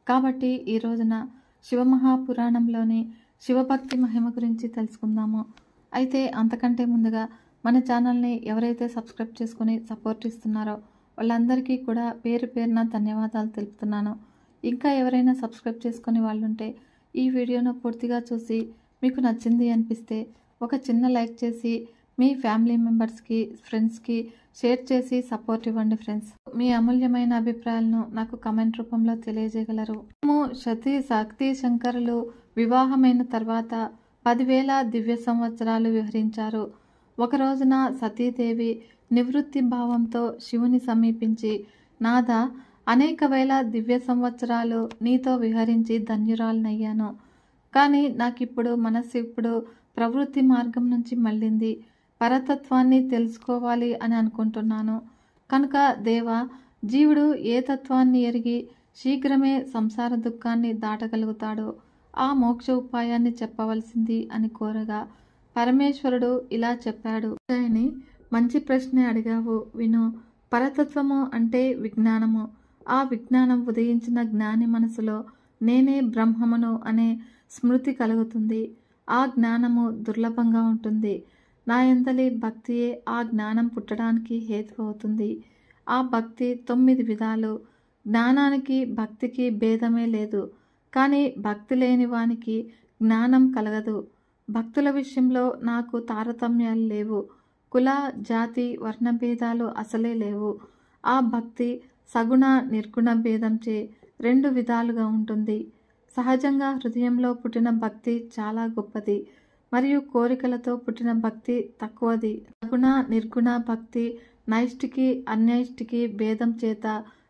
కాబట్టి ఈ రోజున శివమహాపురాణంలోని శివభక్తి మహిమ గురించి తెలుసుకుందాము. అయితే అంతకంటే ముందుగా మన ఛానల్ని ఎవరైతే సబ్స్క్రైబ్ చేసుకుని సపోర్ట్ ఇస్తున్నారో వాళ్ళందరికీ కూడా పేరు పేరున ధన్యవాదాలు తెలుపుతున్నాను. ఇంకా ఎవరైనా సబ్స్క్రైబ్ చేసుకుని వాళ్ళుంటే ఈ వీడియోను పూర్తిగా చూసి మీకు నచ్చింది అనిపిస్తే ఒక చిన్న లైక్ చేసి మీ ఫ్యామిలీ మెంబర్స్కి, ఫ్రెండ్స్కి షేర్ చేసి సపోర్ట్ ఇవ్వండి ఫ్రెండ్స్. మీ అమూల్యమైన అభిప్రాయాలను నాకు కమెంట్ రూపంలో తెలియజేయగలరు. సతీ శక్తి శంకరులు వివాహమైన తర్వాత 10,000 దివ్య సంవత్సరాలు విహరించారు. ఒక రోజున సతీదేవి నివృత్తి భావంతో శివుని సమీపించి, నాథ, అనేక వేల దివ్య సంవత్సరాలు నీతో విహరించి ధన్యురాలనయ్యాను. కానీ నాకిప్పుడు మనస్సు ప్రవృత్తి మార్గం నుంచి మళ్ళింది. పరతత్వాన్ని తెలుసుకోవాలి అని అనుకుంటున్నాను. కనుక దేవా, జీవుడు ఏ తత్వాన్ని ఎరిగి శీఘ్రమే సంసార దుఃఖాన్ని దాటగలుగుతాడో ఆ మోక్ష ఉపాయాన్ని చెప్పవలసింది అని కోరగా పరమేశ్వరుడు ఇలా చెప్పాడు. మంచి ప్రశ్న అడిగావు, విను. పరతత్వము అంటే విజ్ఞానము. ఆ విజ్ఞానం ఉదయించిన జ్ఞాని మనసులో నేనే బ్రహ్మమును అనే స్మృతి కలుగుతుంది. ఆ జ్ఞానము దుర్లభంగా ఉంటుంది. నా యందలి భక్తియే ఆ జ్ఞానం పుట్టడానికి హేతు అవుతుంది. ఆ భక్తి 9 విధాలు. జ్ఞానానికి భక్తికి భేదమే లేదు. కానీ భక్తి లేని వానికి జ్ఞానం కలగదు. భక్తుల విషయంలో నాకు తారతమ్యాలు లేవు. కుల, జాతి, వర్ణ భేదాలు అసలే లేవు. ఆ భక్తి సగుణ నిర్గుణ భేదంచే 2 విధాలుగా ఉంటుంది. సహజంగా హృదయంలో పుట్టిన భక్తి చాలా గొప్పది మరియు కోరికలతో పుట్టిన భక్తి తక్కువది. సగుణ నిర్గుణ భక్తి నైష్టికి అన్యైష్టికి భేదం చేత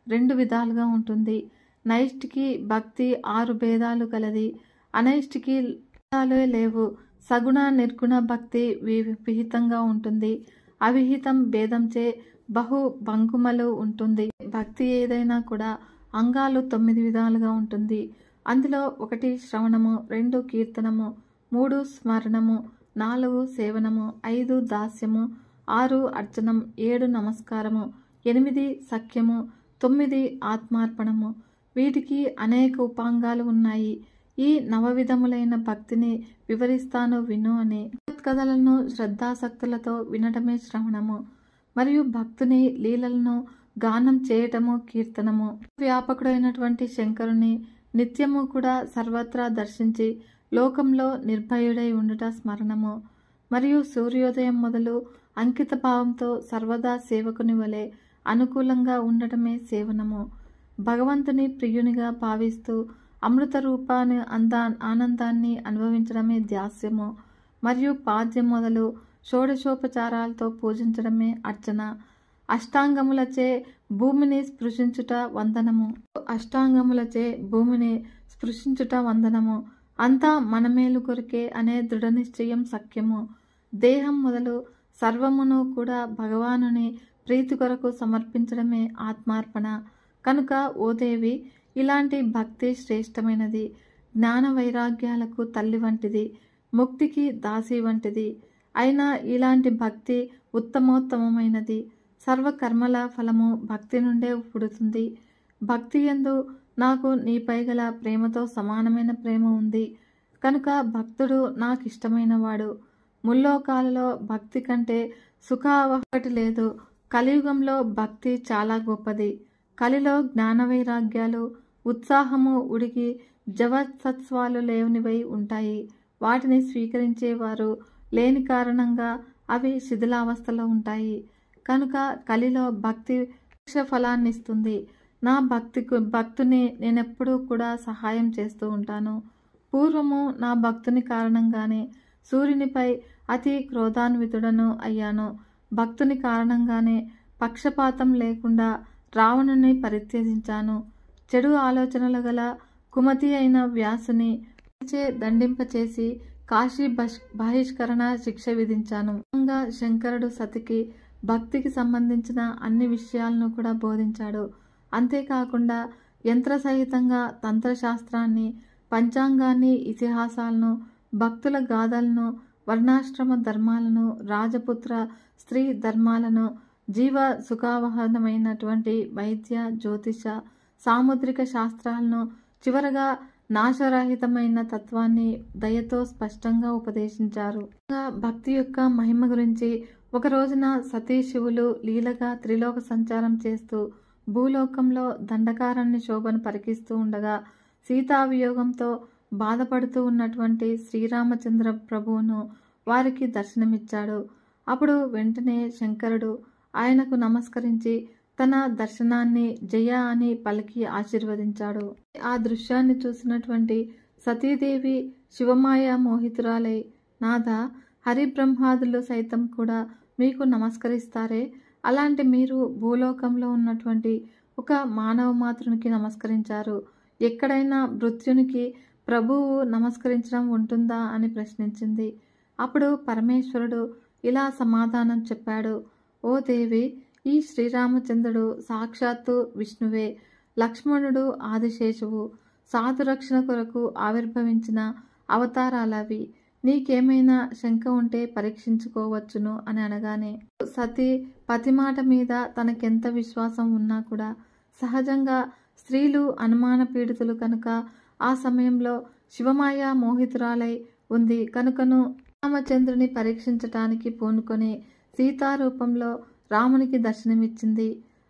2 విధాలుగా ఉంటుంది. నైష్టికి భక్తి 6 భేదాలు గలది. అనైష్టికి భేదాలే లేవు. సగుణ నిర్గుణ భక్తి విహితంగా ఉంటుంది. అవిహితం భేదంచే బహు భంగుమలు ఉంటుంది. భక్తి ఏదైనా కూడా అంగాలు 9 విధాలుగా ఉంటుంది. అందులో 1 శ్రవణము, 2 కీర్తనము, 3 స్మరణము, 4 సేవనము, 5 దాస్యము, 6 అర్చనం, 7 నమస్కారము, 8 సఖ్యము, 9 ఆత్మార్పణము. వీటికి అనేక ఉపాంగాలు ఉన్నాయి. ఈ 9 విధములైన భక్తిని వివరిస్తాను, విను అని. కథలను శ్రద్ధాసక్తులతో వినటమే శ్రవణము మరియు భక్తుని లీలలను గానం చేయటము కీర్తనము. వ్యాపకుడైనటువంటి శంకరుని నిత్యము కూడా సర్వత్రా దర్శించి లోకంలో నిర్భయుడై ఉండుట స్మరణము మరియు సూర్యోదయం మొదలు అంకిత భావంతో సర్వదా సేవకుని వలె అనుకూలంగా ఉండటమే సేవనము. భగవంతుని ప్రియునిగా భావిస్తూ అమృత రూపాన్ని ఆనందాన్ని అనుభవించడమే ధ్యాస్యము మరియు పాద్యం మొదలు షోడశోపచారాలతో పూజించడమే అర్చన. అష్టాంగములచే భూమిని స్పృశించుట వందనము. అష్టాంగములచే భూమిని స్పృశించుట వందనము. అంతా మనమేలు కొరికే అనే దృఢ నిశ్చయం సఖ్యము. దేహం మొదలు సర్వమును కూడా భగవానుని ప్రీతి కొరకు సమర్పించడమే ఆత్మార్పణ. కనుక ఓ దేవి, ఇలాంటి భక్తి శ్రేష్టమైనది. జ్ఞాన వైరాగ్యాలకు తల్లి వంటిది, ముక్తికి దాసి వంటిది. అయినా ఇలాంటి భక్తి ఉత్తమోత్తమైనది. సర్వకర్మల ఫలము భక్తి నుండే పుడుతుంది. భక్తి యందు నాకు నీపై గల ప్రేమతో సమానమైన ప్రేమ ఉంది. కనుక భక్తుడు నాకు ఇష్టమైన వాడు. ముల్లోకాలలో భక్తి కంటే సుఖావహటి లేదు. కలియుగంలో భక్తి చాలా గొప్పది. కలిలో జ్ఞాన వైరాగ్యాలు, ఉత్సాహము ఉడికి జవత్సత్వాలు లేనివై ఉంటాయి. వాటిని స్వీకరించేవారు లేని కారణంగా అవి శిథిలావస్థలో ఉంటాయి. కనుక కలిలో భక్తి ఫలాన్నిస్తుంది. నా భక్తుని నేనెప్పుడూ కూడా సహాయం చేస్తూ ఉంటాను. పూర్వము నా భక్తుని కారణంగానే సూర్యునిపై అతి క్రోధాన్వితుడను అయ్యాను. భక్తుని కారణంగానే పక్షపాతం లేకుండా రావణుని పరిత్యజించాను. చెడు ఆలోచనలు గల కుమతి అయిన వ్యాసుని దండింపచేసి కాశీ బహిష్కరణ శిక్ష విధించాను. శంకరుడు సతికి భక్తికి సంబంధించిన అన్ని విషయాలను కూడా బోధించాడు. అంతేకాకుండా యంత్రసహితంగా తంత్రశాస్త్రాన్ని, పంచాంగాన్ని, ఇతిహాసాలను, భక్తుల గాథలను, వర్ణాశ్రమ ధర్మాలను, రాజపుత్ర స్త్రీ ధర్మాలను, జీవ సుఖావహనమైనటువంటి వైద్య, జ్యోతిష, సాముద్రిక శాస్త్రాలను, చివరగా నాశరహితమైన తత్వాన్ని దయతో స్పష్టంగా ఉపదేశించారు. భక్తి యొక్క మహిమ గురించి ఒక రోజున సతీ శివులు లీలగా త్రిలోక సంచారం చేస్తూ భూలోకంలో దండకారణ్య శోభను పరికిస్తూ ఉండగా సీతావియోగంతో బాధపడుతూ ఉన్నటువంటి శ్రీరామచంద్ర ప్రభువును వారికి దర్శనమిచ్చాడు. అప్పుడు వెంటనే శంకరుడు ఆయనకు నమస్కరించి తన దర్శనాన్ని జయ అని పలికి ఆశీర్వదించాడు. ఆ దృశ్యాన్ని చూసినటువంటి సతీదేవి శివమాయ మోహితురాలై, నాథ, హరిబ్రహ్మాదులు సైతం కూడా మీకు నమస్కరిస్తారే, అలాంటి మీరు భూలోకంలో ఉన్నటువంటి ఒక మానవ మాతృనికి నమస్కరించారు, ఎక్కడైనా మృత్యునికి ప్రభువు నమస్కరించడం ఉంటుందా అని ప్రశ్నించింది. అప్పుడు పరమేశ్వరుడు ఇలా సమాధానం చెప్పాడు. ఓ దేవి, ఈ శ్రీరామచంద్రుడు సాక్షాత్తు విష్ణువే, లక్ష్మణుడు ఆదిశేషువు, సాధురక్షణ కొరకు ఆవిర్భవించిన అవతారాలవి. నీకేమైనా శంక ఉంటే పరీక్షించుకోవచ్చును అని అనగానే సతీ పతి మాట మీద తనకెంత విశ్వాసం ఉన్నా కూడా సహజంగా స్త్రీలు అనుమాన పీడితులు కనుక ఆ సమయంలో శివమాయ మోహితురాలై ఉంది కనుకను రామచంద్రుని పరీక్షించటానికి పూనుకొని సీతారూపంలో రామునికి దర్శనమిచ్చింది.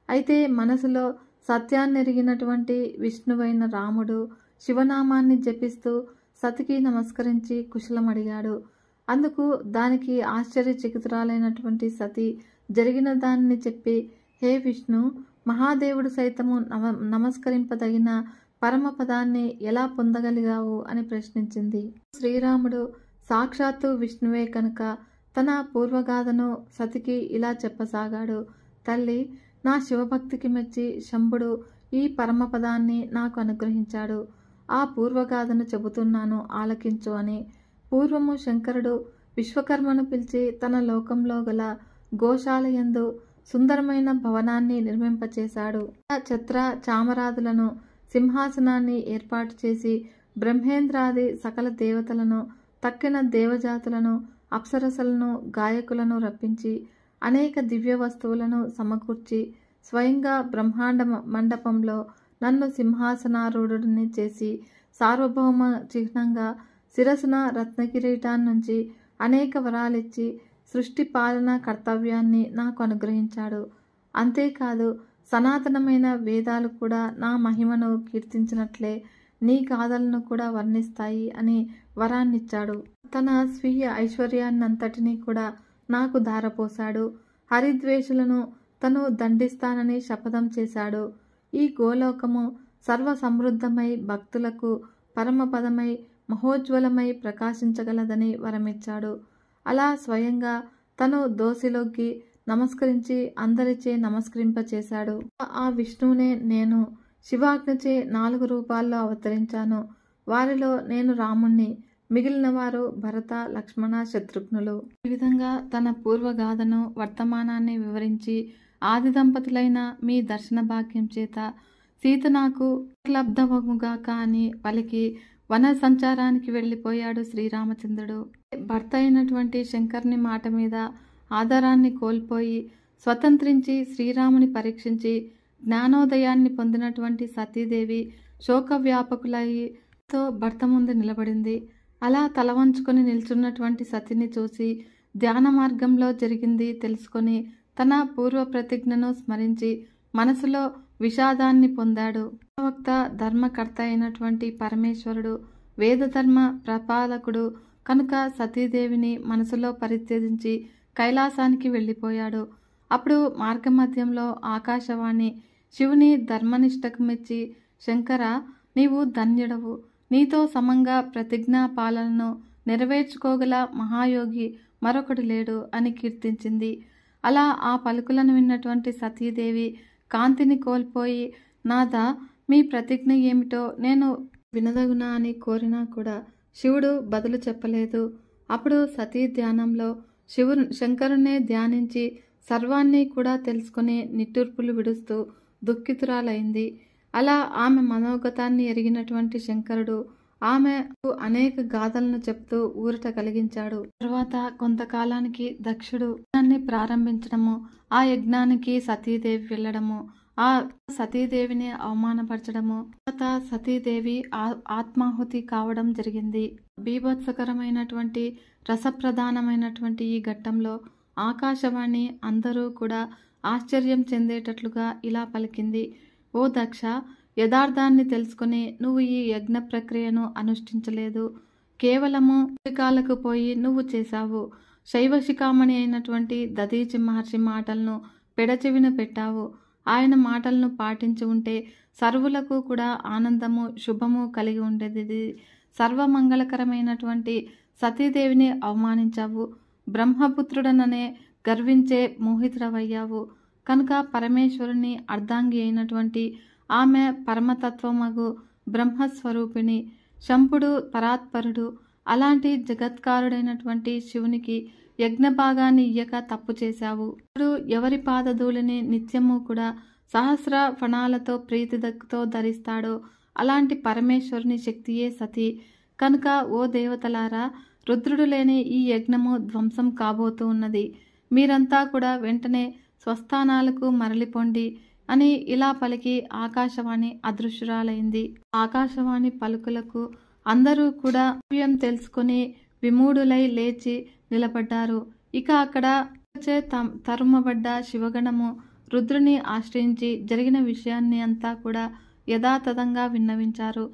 అయితే మనసులో సత్యాన్నెరిగినటువంటి విష్ణువైన రాముడు శివనామాన్ని జపిస్తూ సతికి నమస్కరించి కుశలం అడిగాడు. అందుకు దానికి ఆశ్చర్యచకితురాలైనటువంటి సతి జరిగిన దానిని చెప్పి, హే విష్ణు, మహాదేవుడు సైతము నమస్కరింపదగిన పరమపదాన్ని ఎలా పొందగలిగావు అని ప్రశ్నించింది. శ్రీరాముడు సాక్షాత్తు విష్ణువే కనుక తన పూర్వగాథను సతికి ఇలా చెప్పసాగాడు. తల్లి, నా శివభక్తికి మెచ్చి శంభుడు ఈ పరమపదాన్ని నాకు అనుగ్రహించాడు. ఆ పూర్వగాథను చెబుతున్నాను, ఆలకించు అని. పూర్వము శంకరుడు విశ్వకర్మను పిలిచి తన లోకంలో గల గోశాలయందు సుందరమైన భవనాన్ని నిర్మింపచేశాడు. ఛత్ర చామరాదులను సింహాసనాన్ని ఏర్పాటు చేసి బ్రహ్మేంద్రాది సకల దేవతలను, తక్కిన దేవజాతులను, అప్సరసలను, గాయకులను రప్పించి అనేక దివ్య వస్తువులను సమకూర్చి స్వయంగా బ్రహ్మాండ మండపంలో నన్ను సింహాసనారూఢుడిని చేసి సార్వభౌమ చిహ్నంగా శిరసున రత్నకిరీటాన్నుంచి అనేక వరాలిచ్చి సృష్టి పాలన కర్తవ్యాన్ని నాకు అనుగ్రహించాడు. అంతేకాదు సనాతనమైన వేదాలు కూడా నా మహిమను కీర్తించినట్లే నీ గాథలను కూడా వర్ణిస్తాయి అని వరాన్నిచ్చాడు. తన స్వీయ ఐశ్వర్యాన్నంతటినీ కూడా నాకు ధారపోశాడు. హరిద్వేషులను తను దండిస్తానని శపథం చేశాడు. ఈ గోలోకము సర్వ సమృద్ధమై భక్తులకు పరమపదమై మహోజ్వలమై ప్రకాశించగలదని వరమిచ్చాడు. అలా స్వయంగా తను దోసిలోకి నమస్కరించి అందరిచే నమస్కరింపచేశాడు. ఆ విష్ణువునే నేను శివాజ్ఞచే 4 రూపాల్లో అవతరించాను. వారిలో నేను రాముణ్ణి, మిగిలిన వారు భరత, లక్ష్మణ, శత్రుఘ్నులు. ఈ విధంగా తన పూర్వగాథను వర్తమానాన్ని వివరించి ఆది దంపతులైన మీ దర్శన భాగ్యం చేత సీత నాకు లబ్ధవముగాక అని పలికి వన సంచారానికి వెళ్ళిపోయాడు శ్రీరామచంద్రుడు. భర్త అయినటువంటి శంకర్ని మాట మీద ఆధారాన్ని కోల్పోయి స్వతంత్రించి శ్రీరాముని పరీక్షించి జ్ఞానోదయాన్ని పొందినటువంటి సతీదేవి శోకవ్యాపకులైతో భర్త ముందు నిలబడింది. అలా తలవంచుకొని నిల్చున్నటువంటి సతిని చూసి ధ్యాన మార్గంలో జరిగింది తెలుసుకొని తన పూర్వ ప్రతిజ్ఞను స్మరించి మనసులో విషాదాన్ని పొందాడు. ప్రవక్త ధర్మకర్త అయినటువంటి పరమేశ్వరుడు వేదధర్మ ప్రపాలకుడు కనుక సతీదేవిని మనసులో పరిత్యజించి కైలాసానికి వెళ్ళిపోయాడు. అప్పుడు మార్గమధ్యంలో ఆకాశవాణి శివుని ధర్మనిష్టకు మెచ్చి, శంకర, నీవు ధన్యుడవు, నీతో సమంగా ప్రతిజ్ఞా పాలనను నెరవేర్చుకోగల మహాయోగి మరొకడు లేడు అని కీర్తించింది. అలా ఆ పలుకులను విన్నటువంటి సతీదేవి కాంతిని కోల్పోయి, నాథ, మీ ప్రతిజ్ఞ ఏమిటో నేను వినదగునా అని కోరినా కూడా శివుడు బదులు చెప్పలేదు. అప్పుడు సతీ ధ్యానంలో శంకరునే ధ్యానించి సర్వాన్ని కూడా తెలుసుకుని నిట్టూర్పులు విడుస్తూ దుఃఖితురాలైంది. అలా ఆమె మనోగతాన్ని ఎరిగినటువంటి శంకరుడు ఆమెకు అనేక గాథలను చెప్తూ ఊరట కలిగించాడు. తర్వాత కొంతకాలానికి దక్షుడు యజ్ఞాన్ని ప్రారంభించడము, ఆ యజ్ఞానికి సతీదేవి వెళ్ళడము, ఆ సతీదేవిని అవమానపరచడము, తర్వాత సతీదేవి ఆత్మాహుతి కావడం జరిగింది. బీభత్సకరమైనటువంటి రసప్రధానమైనటువంటి ఈ ఘట్టంలో ఆకాశవాణి అందరూ కూడా ఆశ్చర్యం చెందేటట్లుగా ఇలా పలికింది. ఓ దక్ష, యథార్థాన్ని తెలుసుకుని నువ్వు ఈ యజ్ఞ ప్రక్రియను అనుష్ఠించలేదు. కేవలము కాలకు పోయి నువ్వు చేశావు. శైవశిఖామణి అయినటువంటి దధీచి మహర్షి మాటలను పెడచెవిన పెట్టావు. ఆయన మాటలను పాటించి ఉంటే సర్వులకు కూడా ఆనందము శుభము కలిగి ఉండేది. సర్వమంగళకరమైనటువంటి సతీదేవిని అవమానించావు. బ్రహ్మపుత్రుడననే గర్వించే మోహితుడవయ్యావు కనుక పరమేశ్వరుని అర్ధాంగి అయినటువంటి ఆమె పరమతత్వమగు బ్రహ్మస్వరూపిణి. శంభుడు పరాత్పరుడు. అలాంటి జగత్కారుడైనటువంటి శివునికి యజ్ఞభాగాన్ని ఇయ్యక తప్పు చేశావు. ఇప్పుడు ఎవరి పాదధూళిని నిత్యము కూడా సహస్ర ఫణాలతో ప్రీతితో ధరిస్తాడో అలాంటి పరమేశ్వరుని శక్తియే సతి. కనుక ఓ దేవతలారా, రుద్రుడు లేని ఈ యజ్ఞము ధ్వంసం కాబోతూ ఉన్నది. మీరంతా కూడా వెంటనే స్వస్థానాలకు మరలిపోండి అని ఇలా పలికి ఆకాశవాణి అదృశ్యురాలైంది. ఆకాశవాణి పలుకులకు అందరూ కూడా విషయం తెలుసుకుని విమూఢులై లేచి నిలబడ్డారు. ఇక అక్కడ తరుమబడ్డ శివగణము రుద్రుని ఆశ్రయించి జరిగిన విషయాన్ని అంతా కూడా యథాతథంగా విన్నవించారు.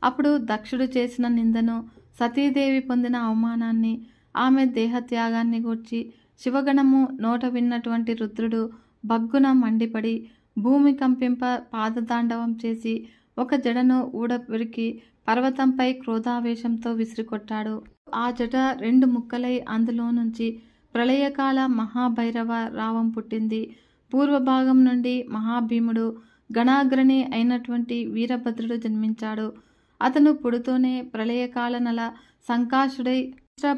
అప్పుడు దక్షుడు చేసిన నిందను, సతీదేవి పొందిన అవమానాన్ని, ఆమె దేహత్యాగాన్ని గూర్చి శివగణము నోట విన్నటువంటి రుద్రుడు బగ్గున మండిపడి భూమి కంపింప పాదతాండవం చేసి ఒక జడను ఊడపెరికి పర్వతంపై క్రోధావేశంతో విసిరికొట్టాడు. ఆ జట 2 ముక్కలై అందులో నుంచి ప్రళయకాల మహాభైరవ రావం పుట్టింది. పూర్వభాగం నుండి మహాభీముడు గణాగ్రణి అయినటువంటి వీరభద్రుడు జన్మించాడు. అతను పుడుతూనే ప్రళయకాల నల సంకాశుడై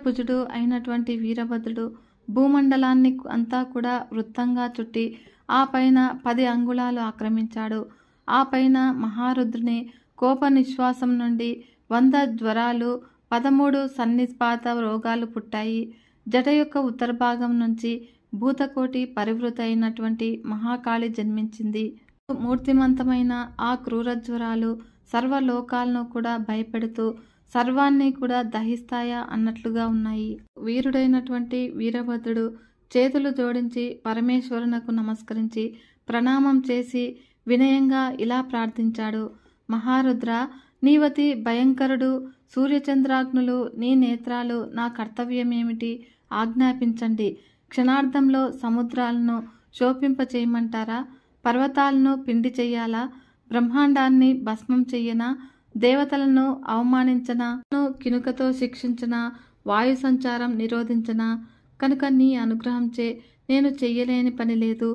భుజుడు అయినటువంటి వీరభద్రుడు భూమండలాన్ని అంతా కూడా వృత్తంగా చుట్టి ఆ పైన 10 అంగుళాలు ఆక్రమించాడు. ఆ పైన మహారుద్రుని కోప నిశ్వాసం నుండి 100 జ్వరాలు, 13 సన్నిపాత రోగాలు పుట్టాయి. జట యొక్క ఉత్తర భాగం నుంచి భూతకోటి పరివృత అయినటువంటి మహాకాళి జన్మించింది. మూర్తిమంతమైన ఆ క్రూరజ్వరాలు సర్వలోకాలను కూడా భయపెడుతూ సర్వాన్ని కూడా దహిస్తాయా అన్నట్లుగా ఉన్నాయి. వీరుడైనటువంటి వీరభద్రుడు చేతులు జోడించి పరమేశ్వరునకు నమస్కరించి ప్రణామం చేసి వినయంగా ఇలా ప్రార్థించాడు. మహారుద్ర, నీవతి భయంకరుడు. సూర్యచంద్రాగ్నులు నీ నేత్రాలు. నా కర్తవ్యమేమిటి? ఆజ్ఞాపించండి. క్షణార్థంలో సముద్రాలను శోపింపచేయమంటారా? పర్వతాలను పిండి చెయ్యాలా? బ్రహ్మాండాన్ని భస్మం చెయ్యనా? దేవతలను అవమానించనా? కినుకతో శిక్షించనా? వాయు సంచారం నిరోధించనా? కనుక నీ అనుగ్రహంచే నేను చెయ్యలేని పని లేదు.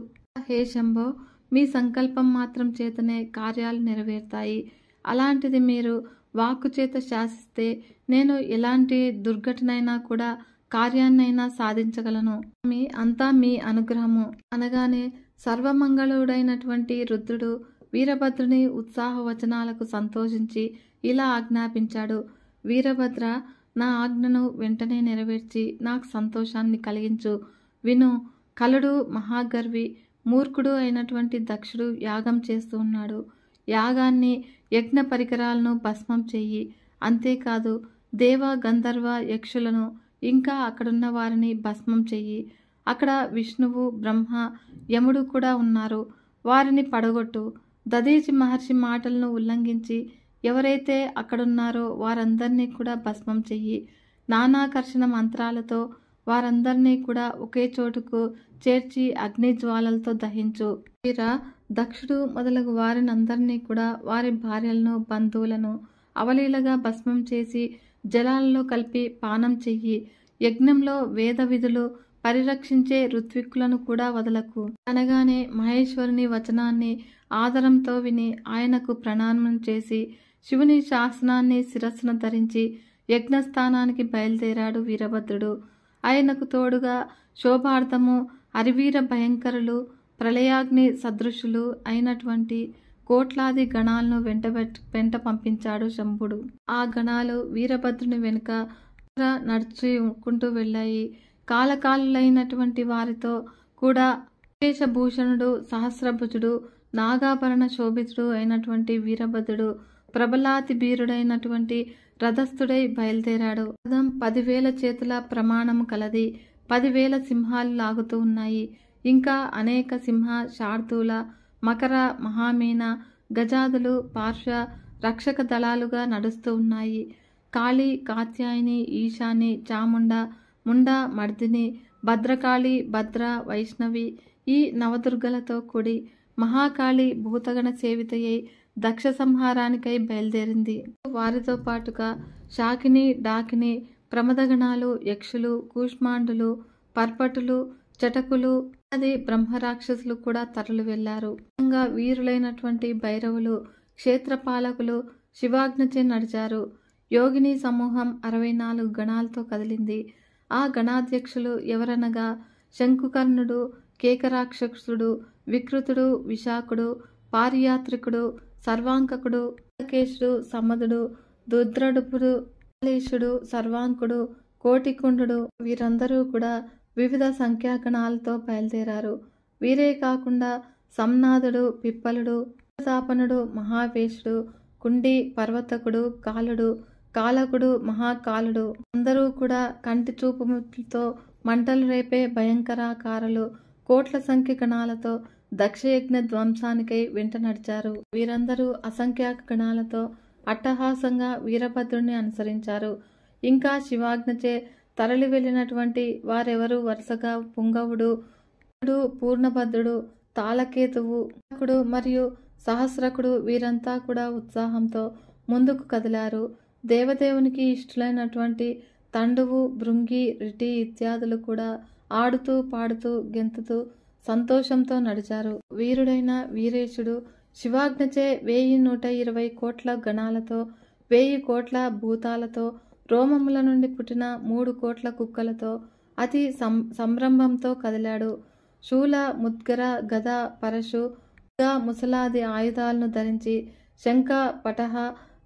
హే శంభో, మీ సంకల్పం మాత్రం చేతనే కార్యాలు నెరవేరుతాయి. అలాంటిది మీరు వాక్కు చేత శాసిస్తే నేను ఎలాంటి దుర్ఘటనైనా కూడా కార్యాన్నైనా సాధించగలను. అంతా మీ అనుగ్రహము అనగానే సర్వమంగళుడైనటువంటి రుద్రుడు వీరభద్రుని ఉత్సాహ వచనాలకు సంతోషించి ఇలా ఆజ్ఞాపించాడు. వీరభద్ర, నా ఆజ్ఞను వెంటనే నెరవేర్చి నాకు సంతోషాన్ని కలిగించు. విను, కలుడు మహాగర్వి మూర్ఖుడు అయినటువంటి దక్షుడు యాగం చేస్తూ ఉన్నాడు. యాగాన్ని యజ్ఞ పరికరాలను భస్మం చెయ్యి. అంతేకాదు దేవ గంధర్వ యక్షులను ఇంకా అక్కడున్న వారిని భస్మం చెయ్యి. అక్కడ విష్ణువు బ్రహ్మ యముడు కూడా ఉన్నారు. వారిని పడగొట్టు. దధీచి మహర్షి మాటలను ఉల్లంఘించి ఎవరైతే అక్కడున్నారో వారందరినీ కూడా భస్మం చెయ్యి. నానాకర్షణ మంత్రాలతో వారందరినీ కూడా ఒకే చోటుకు చేర్చి అగ్ని జ్వాలలతో దహించు. వీర, దక్షుడు మొదలగు వారినందరినీ కూడా వారి భార్యలను బంధువులను అవలీలగా భస్మం చేసి జలాలలో కలిపి పానం చెయ్యి. యజ్ఞంలో వేద విధులు పరిరక్షించే ఋత్విక్కులను కూడా వదలకు అనగానే మహేశ్వరుని వచనాన్ని ఆదరంతో విని ఆయనకు ప్రణామం చేసి శివుని శాసనాన్ని శిరస్సును ధరించి యజ్ఞస్థానానికి బయలుదేరాడు వీరభద్రుడు. ఆయనకు తోడుగా శోభార్థము అరివీర భయంకరులు ప్రళయాగ్ని సదృశులు అయినటువంటి కోట్లాది గణాలను వెంట పంపించాడు శంభుడు. ఆ గణాలు వీరభద్రుని వెనుక నడుచుకుంటూ వెళ్ళాయి. కాలకాలులైనటువంటి వారితో కూడా శేషభూషణుడు, సహస్రభుజుడు, నాగాభరణ శోభితుడు అయినటువంటి వీరభద్రుడు ప్రబలాతి వీరుడైనటువంటి రథస్థుడై బయలుదేరాడు. రథం 10,000 చేతుల ప్రమాణము కలది. 10,000 సింహాలు లాగుతూ ఉన్నాయి. ఇంకా అనేక సింహ, శార్దూల, మకర, మహామీన, గజాదులు పార్శ్వ రక్షక దళాలుగా నడుస్తూ ఉన్నాయి. కాళీ, కాత్యాయని, ఈశాని, చాముండ, ముండ, మర్దిని, భద్రకాళి, భద్ర, వైష్ణవి ఈ నవదుర్గలతో కూడి మహాకాళి భూతగణ సేవితయ్యై దక్ష సంహారానికై బయలుదేరింది. వారితో పాటుగా శాకిని, డాకిని, ప్రమదగణాలు, యక్షులు, కూష్మాండులు, పర్పటులు, చటకులు అది బ్రహ్మరాక్షసులు కూడా తరలి వెళ్లారు. వీరులైనటువంటి భైరవులు, క్షేత్రపాలకులు శివాజ్ఞచే నడిచారు. యోగిని సమూహం 64 గణాలతో కదిలింది. ఆ గణాధ్యక్షులు ఎవరనగా శంకుకర్ణుడు, కేకరాక్షసుడు, వికృతుడు, విశాఖుడు, పారియాత్రికుడు, సర్వాంకకుడు, కేశుడు, సమదుడు, దుద్రడుపుడు, కాళేశుడు, సర్వాంకుడు, కోటికుండు వీరందరూ కూడా వివిధ సంఖ్యాగణాలతో బయలుదేరారు. వీరే కాకుండా సంనాథుడు, పిప్పలుడు, తాపనుడు, మహావేశుడు, కుండి, పర్వతకుడు, కాలుడు, కాలకుడు, మహాకాలుడు అందరూ కూడా కంటి చూపుతో మంటలు రేపే భయంకరాకారులు కోట్ల సంఖ్య గణాలతో దక్షయజ్ఞ ధ్వంసానికై వెంట నడిచారు. వీరందరూ అసంఖ్యాక గణాలతో అట్టహాసంగా వీరభద్రుని అనుసరించారు. ఇంకా శివాజ్ఞచే తరలి వెళ్ళినటువంటి వారెవరు వరుసగా పుంగవుడు, పూర్ణభద్రుడు, తాళకేతువు మరియు సహస్రకుడు వీరంతా కూడా ఉత్సాహంతో ముందుకు కదిలారు. దేవదేవునికి ఇష్టలైనటువంటి తండువు, భృంగి, రిటి ఇత్యాదులు కూడా ఆడుతూ పాడుతూ గెంతుతూ సంతోషంతో నడిచారు. వీరుడైన వీరేశుడు శివాజ్ఞచే 1120 కోట్ల గణాలతో 1000 కోట్ల భూతాలతో రోమముల నుండి పుట్టిన 3 కోట్ల కుక్కలతో అతి సంరంభంతో కదిలాడు. శూల, ముద్గర, గద, పరశు, ముసలాది ఆయుధాలను ధరించి శంఖ, పటహ,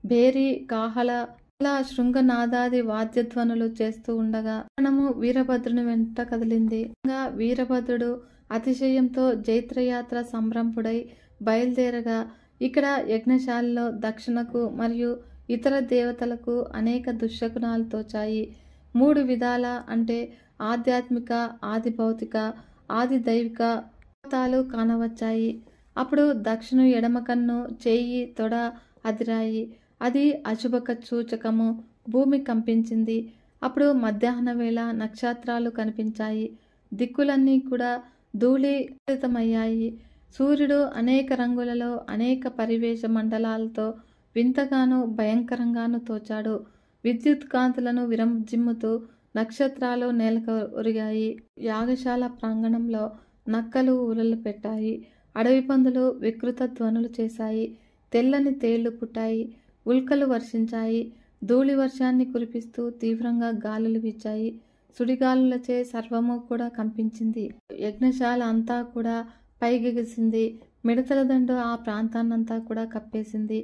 భేరి, కాహళ, శృంగనాదాది వాద్యధ్వనులు చేస్తూ ఉండగా మనము వీరభద్రుని వెంట కదిలింది. వీరభద్రుడు అతిశయంతో జైత్రయాత్ర సంరంభుడై బయలుదేరగా ఇక్కడ యజ్ఞశాలలో దక్షిణకు మరియు ఇతర దేవతలకు అనేక దుశ్శకునాలు తోచాయి. 3 విధాల అంటే ఆధ్యాత్మిక, ఆది భౌతిక, ఆది దైవిక తాలు కానవచ్చాయి. అప్పుడు దక్షిణ ఎడమ కన్ను, చేయి, తొడ అదిరాయి. అది అశుభక సూచకము. భూమి కంపించింది. అప్పుడు మధ్యాహ్న వేళ నక్షత్రాలు కనిపించాయి. దిక్కులన్నీ కూడా ధూళీకృతమయ్యాయి. సూర్యుడు అనేక రంగులలో అనేక పరివేశ మండలాలతో వింతగాను భయంకరంగాను తోచాడు. విద్యుత్ కాంతులను విరజిమ్ముతూ నక్షత్రాలు నేలకు ఒరిగాయి. యాగశాల ప్రాంగణంలో నక్కలు ఊరలు పెట్టాయి. అడవి పందులు వికృత ధ్వనులు చేశాయి. తెల్లని తేళ్లు పుట్టాయి. ఉల్కలు వర్షించాయి. ధూళి వర్షాన్ని కురిపిస్తూ తీవ్రంగా గాలులు వీచాయి. సుడిగాలులచే సర్వము కూడా కంపించింది. యజ్ఞశాల అంతా కూడా పైగెగిసింది. మిడతల దండు ఆ ప్రాంతాన్నంతా కూడా కప్పేసింది.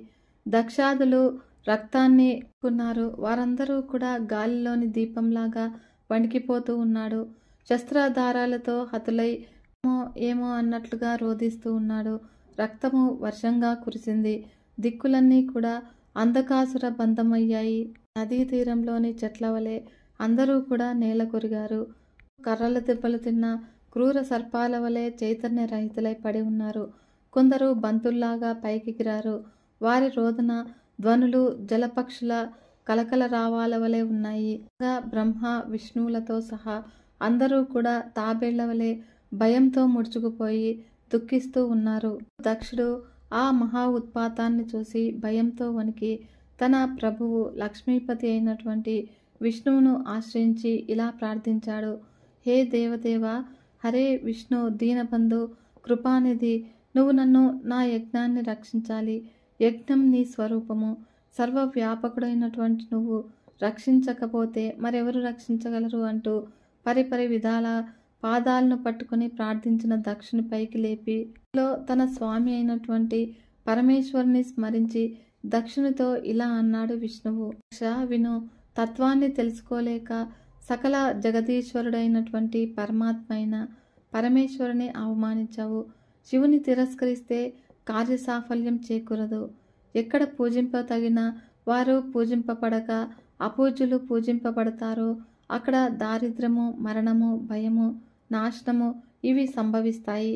దక్షాదులు రక్తాన్ని కొన్నారు. వారందరూ కూడా గాలిలోని దీపంలాగా వణికిపోతూ ఉన్నాడు. శస్త్రాధారాలతో హతులై ఏమో అన్నట్లుగా రోధిస్తూ ఉన్నాడు. రక్తము వర్షంగా కురిసింది. దిక్కులన్నీ కూడా అంధకాసుర బంధమయ్యాయి. నదీ తీరంలోని చెట్ల వలె అందరూ కూడా నేల కొరిగారు. కర్రల దెబ్బలు తిన్న క్రూర సర్పాల వలె చైతన్య రహితులై పడి ఉన్నారు. కొందరు బంతుల్లాగా పైకెగిరారు. వారి రోదన ధ్వనులు జలపక్షుల కలకల రావాల వలె ఉన్నాయి. బ్రహ్మ, విష్ణువులతో సహా అందరూ కూడా తాబేళ్ల వలె భయంతో ముడుచుకుపోయి దుఃఖిస్తూ ఉన్నారు. దక్షుడు ఆ మహా ఉత్పాతాన్ని చూసి భయంతో వణికి తన ప్రభువు లక్ష్మీపతి అయినటువంటి విష్ణువును ఆశ్రయించి ఇలా ప్రార్థించాడు. హే దేవదేవ, హరే విష్ణు దీనబంధు కృపానిధి, నువ్వు నన్ను నా యజ్ఞాన్ని రక్షించాలి. యజ్ఞం నీ స్వరూపము. సర్వవ్యాపకుడైనటువంటి నువ్వు రక్షించకపోతే మరెవరు రక్షించగలరు అంటూ పరిపరి విధాల పాదాలను పట్టుకుని ప్రార్థించిన దక్షుని పైకి లేపి తన స్వామి అయినటువంటి పరమేశ్వరుని స్మరించి దక్షునితో ఇలా అన్నాడు విష్ణువు. విను, తత్వాన్ని తెలుసుకోలేక సకల జగదీశ్వరుడైనటువంటి పరమాత్మ అయిన పరమేశ్వరుని అవమానించావు. శివుని తిరస్కరిస్తే కార్యసాఫల్యం చేకూరదు. ఎక్కడ పూజింపతగిన వారు పూజింపబడక అపూజ్యులు పూజింపబడతారో అక్కడ దారిద్ర్యము, మరణము, భయము, నాశనము ఇవి సంభవిస్తాయి.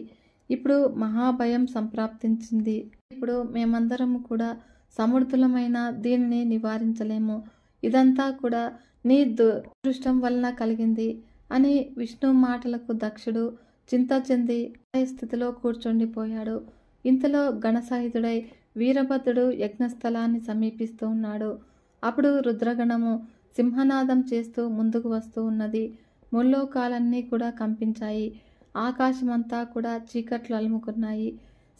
ఇప్పుడు మహాభయం సంప్రాప్తించింది. ఇప్పుడు మేమందరము కూడా సమర్థులమైన దీనిని నివారించలేము. ఇదంతా కూడా నీ దురదృష్టం వలన కలిగింది అని విష్ణు మాటలకు దక్షుడు చింత చెంది స్థితిలో కూర్చుండిపోయాడు. ఇంతలో గణసహితుడై వీరభద్రుడు యజ్ఞస్థలాన్ని సమీపిస్తూ ఉన్నాడు. అప్పుడు రుద్రగణము సింహనాదం చేస్తూ ముందుకు వస్తూ ఉన్నది. ముల్లోకాలన్నీ కూడా కంపించాయి. ఆకాశమంతా కూడా చీకట్లు అలుముకున్నాయి.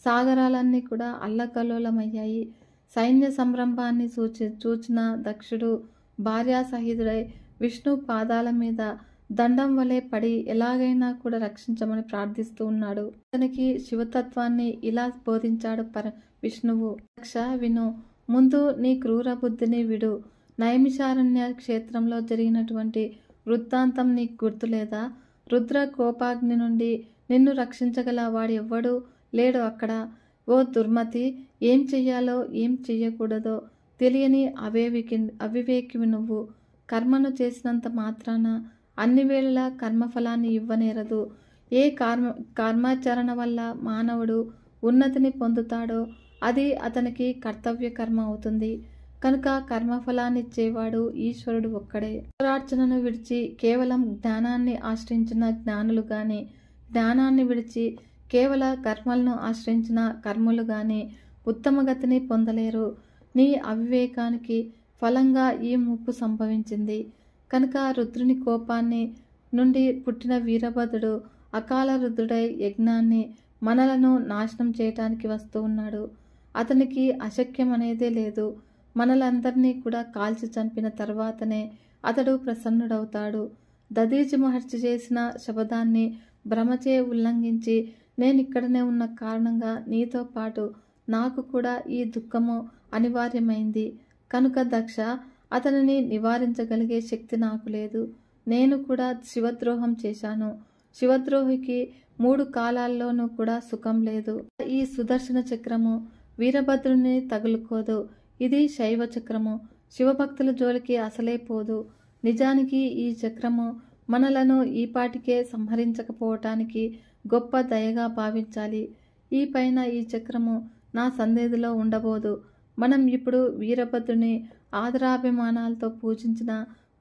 సాగరాలన్నీ కూడా అల్లకల్లోలమయ్యాయి. సైన్య సంరంభాన్ని చూచిన దక్షుడు భార్యాసహితుడై విష్ణు పాదాల మీద దండం వలె పడి ఎలాగైనా కూడా రక్షించమని ప్రార్థిస్తూ ఉన్నాడు. అతనికి శివతత్వాన్ని ఇలా బోధించాడు విష్ణువు. దక్ష విను, ముందు నీ క్రూర బుద్ధిని విడు. నైమిషారణ్య క్షేత్రంలో జరిగినటువంటి వృత్తాంతం నీకు గుర్తులేదా? రుద్ర కోపాగ్ని నుండి నిన్ను రక్షించగల వాడు ఎవ్వడూ లేడు అక్కడ. ఓ దుర్మతి, ఏం చెయ్యాలో ఏం చెయ్యకూడదో తెలియని అవివేకివి నువ్వు. కర్మను చేసినంత మాత్రాన అన్ని వేళలా కర్మఫలాన్ని ఇవ్వనేరదు. ఏ కర్మాచరణ వల్ల మానవుడు ఉన్నతిని పొందుతాడో అది అతనికి కర్తవ్య కర్మ అవుతుంది. కనుక కర్మఫలాన్ని ఇచ్చేవాడు ఈశ్వరుడు ఒక్కడే. ఈశ్వరార్చనను విడిచి కేవలం జ్ఞానాన్ని ఆశ్రయించిన జ్ఞానులు గాని, జ్ఞానాన్ని విడిచి కేవల కర్మలను ఆశ్రయించిన కర్మలు గాని ఉత్తమగతిని పొందలేరు. నీ అవివేకానికి ఫలంగా ఈ ముప్పు సంభవించింది. కనుక రుద్రుని కోపాన్ని నుండి పుట్టిన వీరభద్రుడు అకాల రుద్రుడై యజ్ఞాన్ని మనలను నాశనం చేయటానికి వస్తూ ఉన్నాడు. అతనికి అశక్యం అనేదే లేదు. మనలందరినీ కూడా కాల్చి చంపిన తర్వాతనే అతడు ప్రసన్నుడవుతాడు. దదీచి మహర్షి చేసిన శబదాన్ని భ్రమచే ఉల్లంఘించి నేనిక్కడనే ఉన్న కారణంగా నీతో పాటు నాకు కూడా ఈ దుఃఖము అనివార్యమైంది. కనుక దక్ష, అతనిని నివారించగలిగే శక్తి నాకు లేదు. నేను కూడా శివద్రోహం చేశాను. శివద్రోహికి 3 కాలాల్లోనూ కూడా సుఖం లేదు. ఈ సుదర్శన చక్రము వీరభద్రుని తగులుకోదు. ఇది శైవ చక్రము. శివభక్తుల జోలికి అసలే పోదు. నిజానికి ఈ చక్రము మనలను ఈపాటికే సంహరించకపోవటానికి గొప్ప దయగా భావించాలి. ఈ పైన ఈ చక్రము నా సన్నిధిలో ఉండబోదు. మనం ఇప్పుడు వీరభద్రుని ఆదరాభిమానాలతో పూజించిన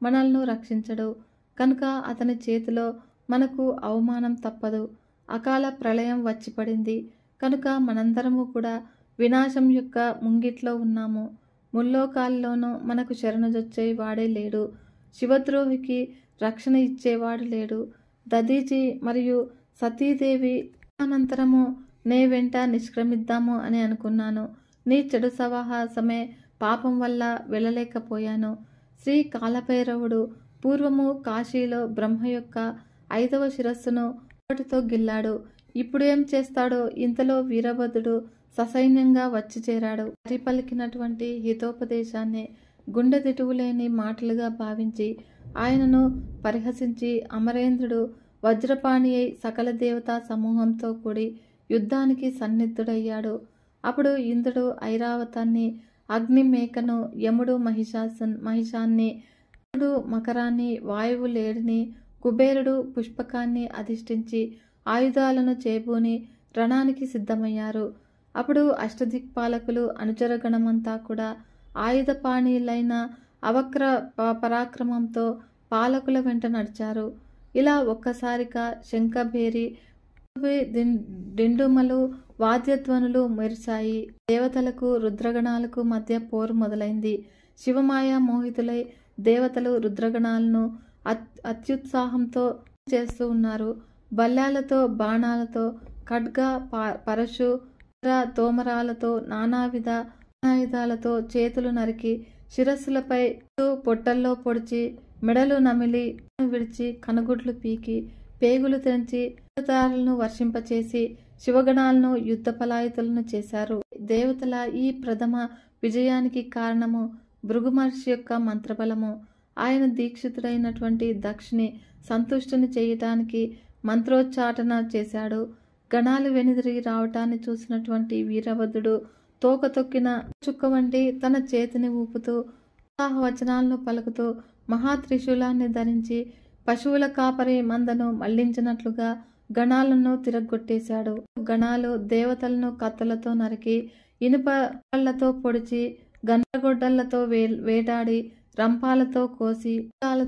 మనల్ని రక్షించడు. కనుక అతని చేతిలో మనకు అవమానం తప్పదు. అకాల ప్రళయం వచ్చి పడింది. కనుక మనందరము కూడా వినాశం యొక్క ముంగిట్లో ఉన్నాము. ముల్లోకాల్లోనూ మనకు శరణుజొచ్చే వాడే లేడు. శివద్రోహికి రక్షణ ఇచ్చేవాడు లేడు. దదీచి మరియు సతీదేవి అనంతరము నే వెంట నిష్క్రమిద్దాము అని అనుకున్నాను. నీ చెడు సవాహాసమే పాపం వల్ల వెళ్ళలేకపోయాను. శ్రీ కాలభైరవుడు పూర్వము కాశీలో బ్రహ్మ యొక్క 5వ శిరస్సును ఒకటితో గిల్లాడు. ఇప్పుడు ఏం చేస్తాడో ఇంతలో వీరభద్రుడు ససైన్యంగా వచ్చి చేరాడు. హరి పలికినటువంటి హితోపదేశాన్ని గుండె దిటువులేని మాటలుగా భావించి ఆయనను పరిహసించి అమరేంద్రుడు వజ్రపాణి అయి సకల దేవతా సమూహంతో కూడి యుద్ధానికి సన్నిద్ధుడయ్యాడు. అప్పుడు ఇంద్రుడు ఐరావతాన్ని, అగ్ని మేకను, యముడు మహిషాన్ని, మకరాన్ని, వాయువు లేడిని, కుబేరుడు పుష్పకాన్ని అధిష్ఠించి ఆయుధాలను చేబూని రణానికి సిద్ధమయ్యారు. అప్పుడు అష్టదిక్పాలకులు అనుచరగణమంతా కూడా ఆయుధపాణీలైన అవక్ర పరాక్రమంతో పాలకుల వెంట నడిచారు. ఇలా ఒక్కసారిగా శంఖభేరి డిండుమలు వాద్యధ్వనులు మెరిశాయి. దేవతలకు రుద్రగణాలకు మధ్య పోరు మొదలైంది. శివమాయ మోహితులై దేవతలు రుద్రగణాలను అత్యుత్సాహంతో చేస్తూ ఉన్నారు. బల్లాలతో, బాణాలతో, ఖడ్గ, పరశు, తోమరాలతో, నానావిధ ఆయుధాలతో చేతులు నరికి శిరస్సులపై పొట్టల్లో పొడిచి మెడలు నమిలి విడిచి కనుగుడ్లు పీకి పేగులు తెంచి దారులను వర్షింపచేసి శివగణాలను యుద్ధ పలాయితులను చేశారు. దేవతల ఈ ప్రథమ విజయానికి కారణము భృగు మహర్షి యొక్క మంత్రబలము. ఆయన దీక్షితుడైనటువంటి దక్షుని సంతుష్టుని చేయటానికి మంత్రోచ్చాటన చేశాడు. గణాలు వెనుదిరిగి రావటాన్ని చూసినటువంటి వీరభద్రుడు తోక తొక్కిన చుక్క వంటి తన చేతిని ఊపుతూ ఉత్సాహ వచనాలను పలుకుతూ మహాత్రిశూలాన్ని ధరించి పశువుల కాపరి మందను మళ్లించినట్లుగా గణాలను తిరగొట్టేశాడు. గణాలు దేవతలను కత్తులతో నరికి, ఇనుప కళ్ళతో పొడిచి, గండ్రగొడ్డళ్లతో వేటాడి, రంపాలతో కోసి,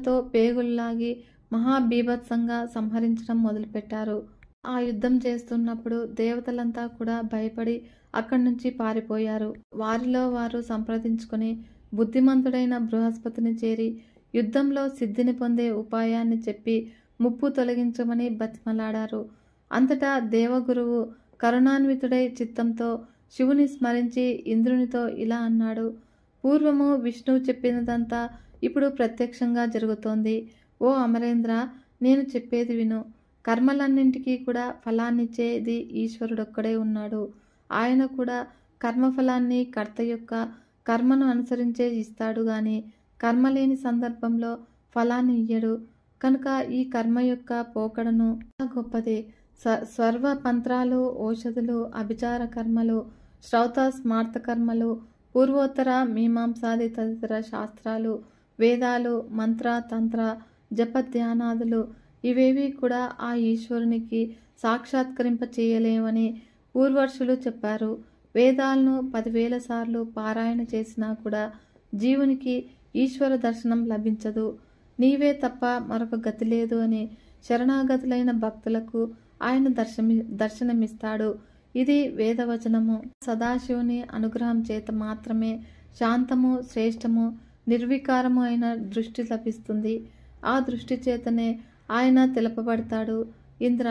తో పేగుల్లాగి మహాబీభత్సంగా సంహరించడం మొదలుపెట్టారు. ఆ యుద్ధం చేస్తున్నప్పుడు దేవతలంతా కూడా భయపడి అక్కడి నుంచి పారిపోయారు. వారిలో వారు సంప్రదించుకుని బుద్ధిమంతుడైన బృహస్పతిని చేరి యుద్ధంలో సిద్ధిని పొందే ఉపాయాన్ని చెప్పి ముప్పు తొలగించమని బతిమలాడారు. అంతటా దేవగురువు కరుణాన్వితుడై చిత్తంతో శివుని స్మరించి ఇంద్రునితో ఇలా అన్నాడు: పూర్వము విష్ణువు చెప్పినదంతా ఇప్పుడు ప్రత్యక్షంగా జరుగుతోంది. ఓ అమరేంద్ర, నేను చెప్పేది విను. కర్మలన్నింటికీ కూడా ఫలాన్నిచ్చేది ఈశ్వరుడొక్కడే ఉన్నాడు. ఆయన కూడా కర్మఫలాన్ని కర్త యొక్క కర్మను అనుసరించే ఇస్తాడు గాని కర్మ లేని సందర్భంలో ఫలాన్ని ఇయ్యడు. కనుక ఈ కర్మ యొక్క పోకడను గొప్పది. స్వర్వ పంత్రాలు, ఔషధులు, అభిచార కర్మలు, శ్రౌత స్మార్త కర్మలు, పూర్వోత్తర మీమాంసాది తదితర శాస్త్రాలు, వేదాలు, మంత్ర తంత్ర జప ధ్యానాదులు ఇవేవి కూడా ఆ ఈశ్వరునికి సాక్షాత్కరింప చేయలేవని పూర్వర్షులు చెప్పారు. వేదాలను 10,000 సార్లు పారాయణ చేసినా కూడా జీవునికి ఈశ్వర దర్శనం లభించదు. నీవే తప్ప మరొక గతి లేదు అని శరణాగతులైన భక్తులకు ఆయన దర్శనమిస్తాడు. ఇది వేదవచనము. సదాశివుని అనుగ్రహం చేత మాత్రమే శాంతము, శ్రేష్టము, నిర్వికారము అయిన దృష్టి లభిస్తుంది. ఆ దృష్టి చేతనే ఆయన తెలపబడతాడు. ఇంద్ర,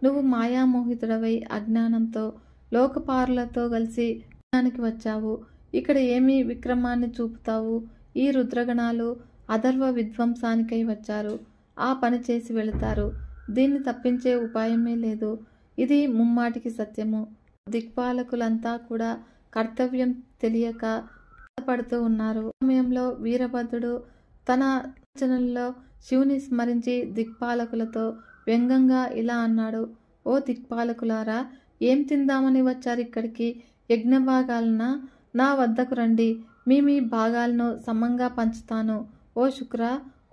నువ్వు మాయామోహితుడవై అజ్ఞానంతో లోకపారులతో కలిసి జ్ఞానానికి వచ్చావు. ఇక్కడ ఏమి విక్రమాన్ని చూపుతావు? ఈ రుద్రగణాలు అధర్వ విధ్వంసానికై వచ్చారు. ఆ పని చేసి వెళతారు. దీన్ని తప్పించే ఉపాయమే లేదు. ఇది ముమ్మాటికి సత్యము. దిక్పాలకులంతా కూడా కర్తవ్యం తెలియక పడుతూ ఉన్నారు. సమయంలో వీరభద్రుడు తన రచనల్లో శివుని స్మరించి దిక్పాలకులతో వ్యంగ్యంగా ఇలా అన్నాడు: ఓ దిక్పాలకులారా, ఏం తిందామని వచ్చారు ఇక్కడికి? యజ్ఞభాగాలన? నా వద్దకు రండి. మీ భాగాలను సమంగా పంచుతాను. ఓ శుక్ర,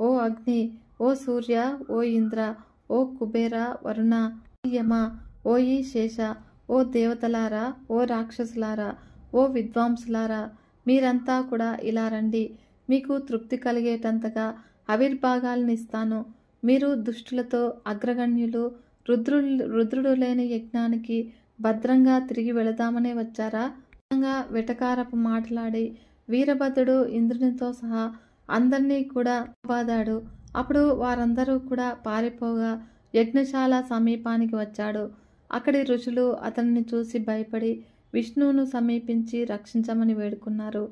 ఓ అగ్ని, ఓ సూర్య, ఓ ఇంద్ర, ఓ కుబేర, వరుణ, యమ, ఓ ఈ శేష, ఓ దేవతలారా, ఓ రాక్షసులారా, ఓ విద్వాంసులారా, మీరంతా కూడా ఇలా రండి. మీకు తృప్తి కలిగేటంతగా ఆవిర్భాగాలను ఇస్తాను. మీరు దుష్టులతో అగ్రగణ్యులు, రుద్రుడు లేని యజ్ఞానికి భద్రంగా తిరిగి వెళదామనే వచ్చారా? వెటకారపు మాట్లాడి వీరభద్రుడు ఇంద్రునితో సహా అందరినీ కూడా బాదాడు. అప్పుడు వారందరూ కూడా పారిపోగా యజ్ఞశాల సమీపానికి వచ్చాడు. అక్కడి ఋషులు అతనిని చూసి భయపడి విష్ణువును సమీపించి రక్షించమని వేడుకున్నారు.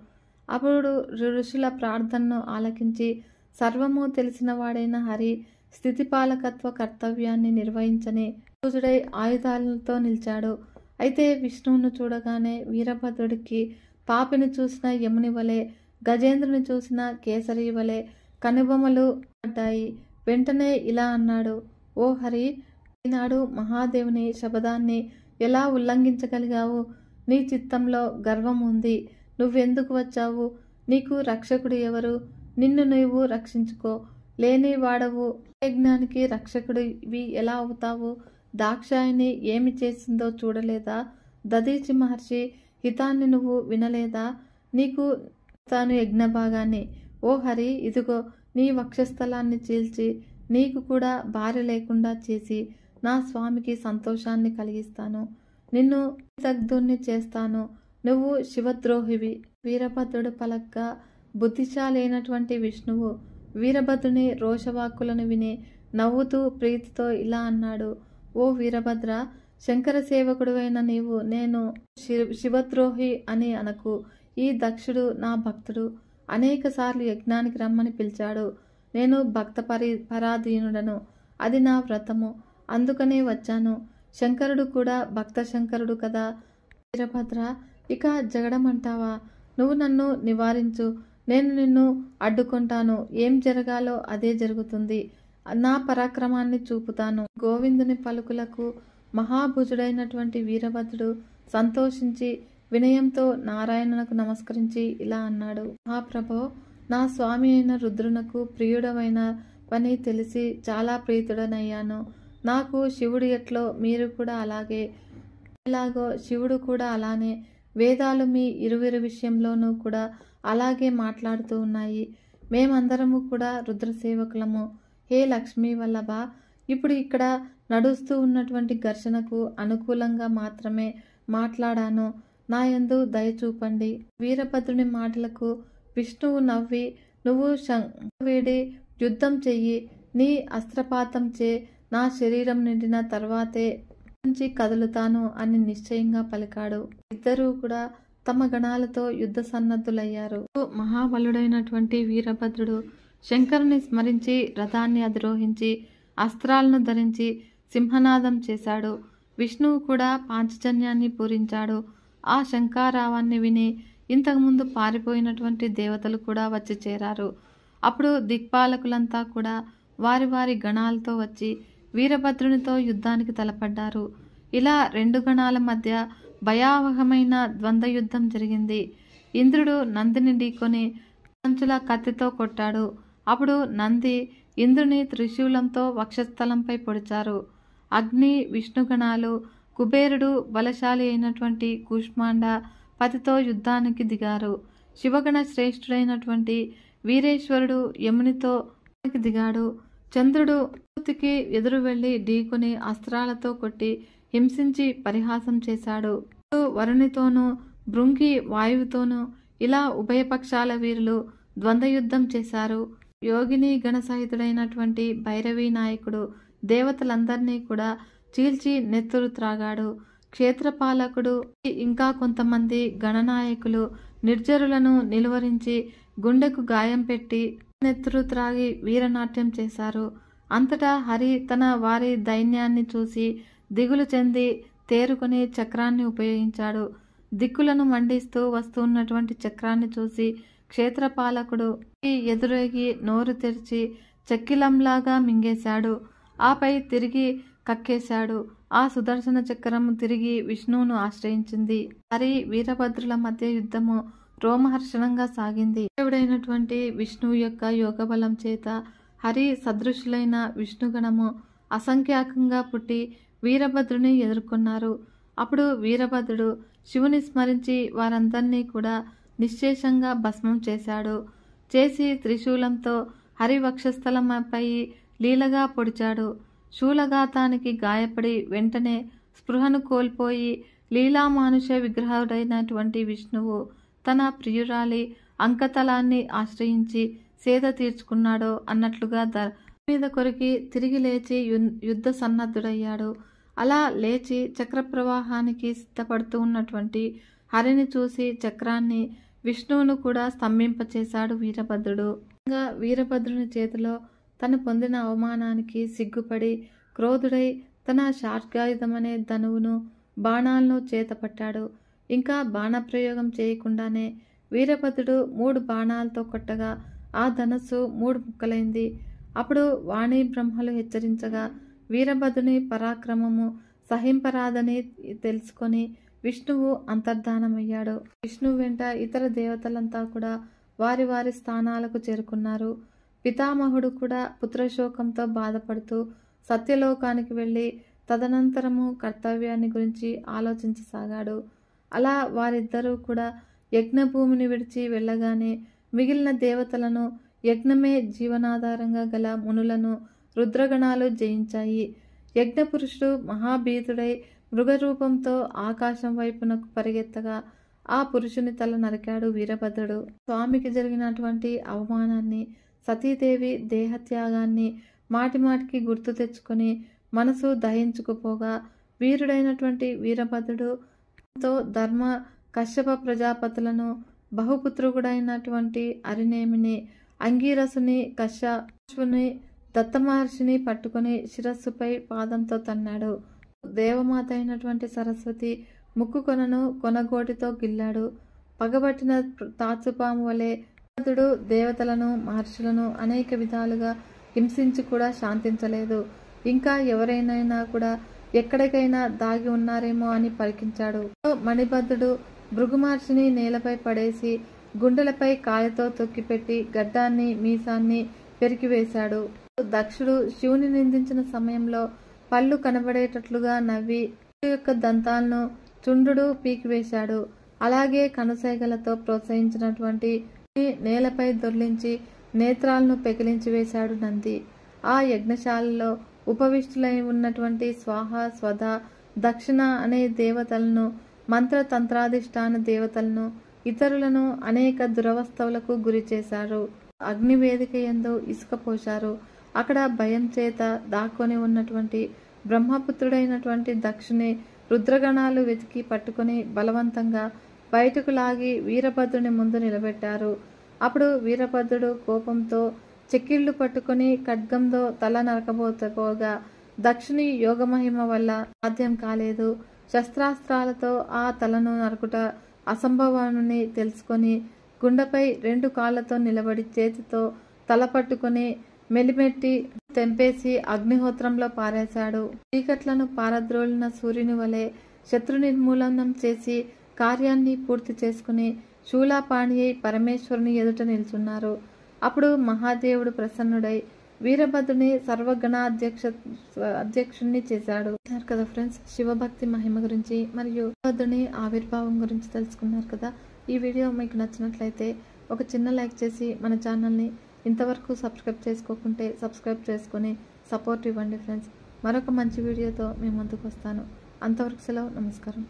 అప్పుడు ఋషుల ప్రార్థనను ఆలకించి సర్వము తెలిసిన వాడైన హరి స్థితిపాలకత్వ కర్తవ్యాన్ని నిర్వహించని రోజుడై ఆయుధాలతో నిలిచాడు. అయితే విష్ణువును చూడగానే వీరభద్రుడికి పాపిని చూసిన యముని వలె, గజేంద్రుని చూసిన కేసరి వలె కనుబొమలు పడ్డాయి. వెంటనే ఇలా అన్నాడు: ఓ హరి, ఈనాడు మహాదేవుని శబదాన్ని ఎలా ఉల్లంఘించగలిగావు? నీ చిత్తంలో గర్వం ఉంది. నువ్వెందుకు వచ్చావు? నీకు రక్షకుడు ఎవరు? నిన్ను నీవు రక్షించుకో. లేని వాడవు యజ్ఞానికి రక్షకుడివి ఎలా అవుతావు? దాక్షాయిని ఏమి చేసిందో చూడలేదా? దదీచి మహర్షి హితాన్ని నువ్వు వినలేదా? నీకు తాను యజ్ఞభాగాన్ని. ఓ హరి, ఇదిగో నీ వక్షస్థలాన్ని చీల్చి నీకు కూడా భార్య లేకుండా చేసి నా స్వామికి సంతోషాన్ని కలిగిస్తాను. నిన్ను దగ్ధుణ్ణి చేస్తాను. నువ్వు శివద్రోహివి. వీరభద్రుడు పలగ్గా బుద్ధిశాలైనటువంటి విష్ణువు వీరభద్రుని రోషవాక్కులను విని నవ్వుతూ ప్రీతితో ఇలా అన్నాడు: ఓ వీరభద్ర, శంకర సేవకుడు అయిన నీవు నేను శివద్రోహి అని అనకు. ఈ దక్షుడు నా భక్తుడు. అనేక సార్లు యజ్ఞానికి రమ్మని పిలిచాడు. నేను భక్త పరాధీనుడను. అది నా వ్రతము. అందుకనే వచ్చాను. శంకరుడు కూడా భక్త శంకరుడు కదా. వీరభద్ర, ఇక జగడమంటావా? నువ్వు నన్ను నివారించు. నేను నిన్ను అడ్డుకుంటాను. ఏం జరగాలో అదే జరుగుతుంది. నా పరాక్రమాన్ని చూపుతాను. గోవిందుని పలుకులకు మహాభుజుడైనటువంటి వీరభద్రుడు సంతోషించి వినయంతో నారాయణునకు నమస్కరించి ఇలా అన్నాడు. మహాప్రభో, నా స్వామి అయిన రుద్రునకు ప్రియుడమైన పని తెలిసి చాలా ప్రీతుడనయ్యాను. నాకు శివుడు ఎట్లో మీరు కూడా అలాగే, ఎలాగో శివుడు కూడా అలానే. వేదాలు మీ ఇరువురి విషయంలోనూ కూడా అలాగే మాట్లాడుతూ ఉన్నాయి. మేమందరము కూడా రుద్రసేవకులము. హే లక్ష్మీ వల్లభ, ఇప్పుడు ఇక్కడ నడుస్తూ ఉన్నటువంటి ఘర్షణకు అనుకూలంగా మాత్రమే మాట్లాడాను. నా యందు దయ చూపండి. వీరభద్రుని మాటలకు విష్ణువు నవ్వి, నువ్వు వేడి యుద్ధం చెయ్యి. నీ అస్త్రపాతం చే నా శరీరం నిండిన తర్వాతే నుంచి కదులుతాను అని నిశ్చయంగా పలికాడు. ఇద్దరూ కూడా తమ గణాలతో యుద్ధ సన్నద్ధులయ్యారు. మహాబలుడైనటువంటి వీరభద్రుడు శంకరుని స్మరించి రథాన్ని అధిరోహించి అస్త్రాలను ధరించి సింహనాదం చేశాడు. విష్ణువు కూడా పాంచజన్యాన్ని పూరించాడు. ఆ శంఖారావాన్ని విని ఇంతకుముందు పారిపోయినటువంటి దేవతలు కూడా వచ్చి చేరారు. అప్పుడు దిక్పాలకులంతా కూడా వారి వారి గణాలతో వచ్చి వీరభద్రునితో యుద్ధానికి తలపడ్డారు. ఇలా రెండు గణాల మధ్య భయావహమైన ద్వంద్వ యుద్ధం జరిగింది. ఇంద్రుడు నందిని ఢీకొని పంచుల కత్తితో కొట్టాడు. అప్పుడు నంది ఇంద్రుని త్రిశూలంతో వక్షస్థలంపై పొడిచారు. అగ్ని, విష్ణుగణాలు, కుబేరుడు, బలశాలి అయినటువంటి కూష్మాండ పతితో యుద్ధానికి దిగారు. శివగణ శ్రేష్ఠుడైనటువంటి వీరేశ్వరుడు యమునితో దిగాడు. చంద్రుడు పూర్తికి ఎదురు వెళ్లి ఢీకొని అస్త్రాలతో కొట్టి హింసించి పరిహాసం చేశాడు. వరుణితోనూ భృంగి వాయువుతోనూ ఇలా ఉభయపక్షాల వీరులు ద్వంద్వయుద్ధం చేశారు. యోగిని గణసహితుడైనటువంటి భైరవీ నాయకుడు దేవతలందరినీ కూడా చీల్చి నెత్తురు త్రాగాడు. క్షేత్రపాలకుడు ఇంకా కొంతమంది గణనాయకులు నిర్జరులను నిలువరించి గుండెకు గాయం పెట్టి నెత్తురు త్రాగి వీరనాట్యం చేశారు. అంతటా హరి తన వారి దైన్యాన్ని చూసి దిగులు చెంది తేరుకొని చక్రాన్ని ఉపయోగించాడు. దిక్కులను మండిస్తూ వస్తున్నటువంటి చక్రాన్ని చూసి క్షేత్రపాలకుడు ఎదురేగి నోరు తెరిచి చెక్కిలంలాగా మింగేశాడు. ఆపై తిరిగి కక్కేశాడు. ఆ సుదర్శన చక్రం తిరిగి విష్ణువును ఆశ్రయించింది. హరి వీరభద్రుల మధ్య యుద్ధము రోమహర్షణంగా సాగింది. దేవుడైనటువంటి విష్ణువు యొక్క యోగబలం చేత హరి సదృశులైన విష్ణుగణము అసంఖ్యాకంగా పుట్టి వీరభద్రుని ఎదుర్కొన్నారు. అప్పుడు వీరభద్రుడు శివుని స్మరించి వారందరినీ కూడా నిశ్శేషంగా భస్మం చేశాడు. చేసి త్రిశూలంతో హరి వక్షస్థలంపై లీలగా పొడిచాడు. శూలఘాతానికి గాయపడి వెంటనే స్పృహను కోల్పోయి లీలామానుష విగ్రహుడైనటువంటి విష్ణువు తన ప్రియురాలి అంకతలాన్ని ఆశ్రయించి సేద తీర్చుకున్నాడో అన్నట్లుగా మీద కొరికి తిరిగి లేచి యుద్ధ సన్నద్ధుడయ్యాడు. అలా లేచి చక్ర ప్రవాహానికి సిద్ధపడుతూ ఉన్నటువంటి హరిని చూసి చక్రాన్ని విష్ణువును కూడా స్తంభింపచేశాడు వీరభద్రుడు. వీరభద్రుని చేతిలో తను పొందిన అవమానానికి సిగ్గుపడి క్రోధుడై తన శార్గాయుధమనే ధనువును బాణాలను చేతపట్టాడు. ఇంకా బాణప్రయోగం చేయకుండానే వీరభద్రుడు 3 బాణాలతో కొట్టగా ఆ ధనస్సు 3 ముక్కలైంది. అప్పుడు వాణి బ్రహ్మలు హెచ్చరించగా వీరభద్రుని పరాక్రమము సహింపరాదని తెలుసుకొని విష్ణువు అంతర్ధానమయ్యాడు. విష్ణువు వెంట ఇతర దేవతలంతా కూడా వారి వారి స్థానాలకు చేరుకున్నారు. పితామహుడు కూడా పుత్రశోకంతో బాధపడుతూ సత్యలోకానికి వెళ్ళి తదనంతరము కర్తవ్యాన్ని గురించి ఆలోచించసాగాడు. అలా వారిద్దరూ కూడా యజ్ఞభూమిని విడిచి వెళ్ళగానే మిగిలిన దేవతలను, యజ్ఞమే జీవనాధారంగా గల మునులను రుద్రగణాలు జయించాయి. యజ్ఞపురుషుడు మహాభీతుడై మృగరూపంతో ఆకాశం వైపునకు పరిగెత్తగా ఆ పురుషుని తల నరికాడు వీరభద్రుడు. స్వామికి జరిగినటువంటి అవమానాన్ని, సతీదేవి దేహత్యాగాన్ని మాటిమాటికి గుర్తు తెచ్చుకొని మనసు దహించుకుపోగా వీరుడైనటువంటి వీరభద్రుడు ధర్మ కశ్యప ప్రజాపతులను, బహుపుత్రుడైనటువంటి అరినేమిని, అంగీరసుని, కశ్యపుని, దత్తమహర్షిని పట్టుకొని శిరస్సుపై పాదంతో తన్నాడు. దేవమాత అయినటువంటి సరస్వతి ముక్కు కొనను కొనగోటితో గిల్లాడు. పగబట్టిన తాచుపాము వలె వీరభద్రుడు దేవతలను, మహర్షులను అనేక విధాలుగా హింసించి కూడా శాంతించలేదు. ఇంకా ఎవరైనా కూడా ఎక్కడికైనా దాగి ఉన్నారేమో అని పరికించాడు. మణిభద్రుడు భృగుమహర్షిని నేలపై పడేసి గుండెలపై కాయతో తొక్కిపెట్టి గడ్డాన్ని మీసాన్ని పెరికివేశాడు. దక్షుడు శివుని నిందించిన సమయంలో పళ్ళు కనబడేటట్లుగా నవ్వి యొక్క దంతాలను చుండ్రుడు పీకివేశాడు. అలాగే కనుసైగలతో ప్రోత్సహించినటువంటి నేలపై దొర్లించి నేత్రాలను పెకిలించి వేశాడు నంది. ఆ యజ్ఞశాలలో ఉపవిష్టులై ఉన్నటువంటి స్వాహ, స్వధ, దక్షిణ అనే దేవతలను, మంత్రతంత్రాధిష్టాన దేవతలను, ఇతరులను అనేక దురవస్థలకు గురి చేశారు. అగ్నివేదిక యందు ఇసుక పోశారు. అక్కడ భయం చేత దాక్కొని ఉన్నటువంటి బ్రహ్మపుత్రుడైనటువంటి దక్షుని రుద్రగణాలు వెతికి పట్టుకుని బలవంతంగా బయటకు లాగి వీరభద్రుని ముందు నిలబెట్టారు. అప్పుడు వీరభద్రుడు కోపంతో చెక్కిళ్లు పట్టుకుని ఖడ్గంతో తల నరకబోతపోగా దక్షుని యోగమహిమ వల్ల సాధ్యం కాలేదు. శస్త్రాస్త్రాలతో ఆ తలను నరకుట అసంభవాన్ని తెలుసుకొని గుండెపై 2 కాళ్లతో నిలబడి చేతితో తల పట్టుకుని మెలిమెట్టి తెంపేసి అగ్నిహోత్రంలో పారేశాడు. చీకట్లను పారద్రోలిన సూర్యుని వలె శత్రు నిర్మూలనం చేసి కార్యాన్ని పూర్తి చేసుకుని శూలాపాణి అయి పరమేశ్వరుని ఎదుట నిల్చున్నారు. అప్పుడు మహాదేవుడు ప్రసన్నుడై వీరభద్రుని అధ్యక్షుణ్ణి చేశాడు. కదా ఫ్రెండ్స్, శివభక్తి మహిమ గురించి మరియు వీరభద్రుని ఆవిర్భావం గురించి తెలుసుకున్నారు కదా. ఈ వీడియో మీకు నచ్చినట్లయితే ఒక చిన్న లైక్ చేసి మన ఛానల్ని ఇంతవరకు సబ్స్క్రైబ్ చేసుకోకుంటే సబ్స్క్రైబ్ చేసుకొని సపోర్ట్ ఇవ్వండి ఫ్రెండ్స్. మరొక మంచి వీడియోతో మీ ముందుకు వస్తాను. అంతవరకు సెలవు. నమస్కారం.